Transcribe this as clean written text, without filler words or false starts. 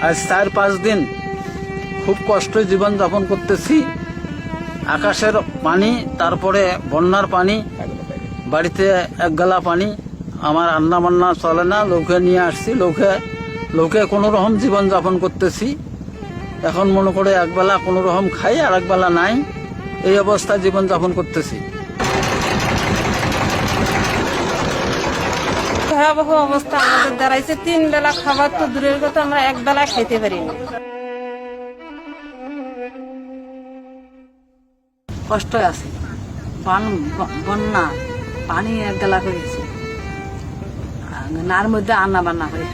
আজ 4-5 দিন খুব কষ্টে জীবন যাপন করতেছি। আকাশের পানি, তারপরে বন্যার পানি, বাড়িতে এক গালা পানি, আমার রান্না বান্না চলে না, লোকে নিয়ে আসছি, লোকে কোনো রকম জীবন যাপন করতেছি। এখন মনে করে একবেলা কোনো রকম খাই আর একবেলা নাই, এই অবস্থায় জীবন যাপন করতেছি। ভয়াবহ অবস্থা আমাদের দাঁড়াইছে। 3 বেলা খাবার তো দূরের কথা, আমরা এক বেলা খাইতে পারি না। কষ্ট আছে, বন্যা পানি এক গেলা করেছে, নার মধ্যে আন্না বান্না করে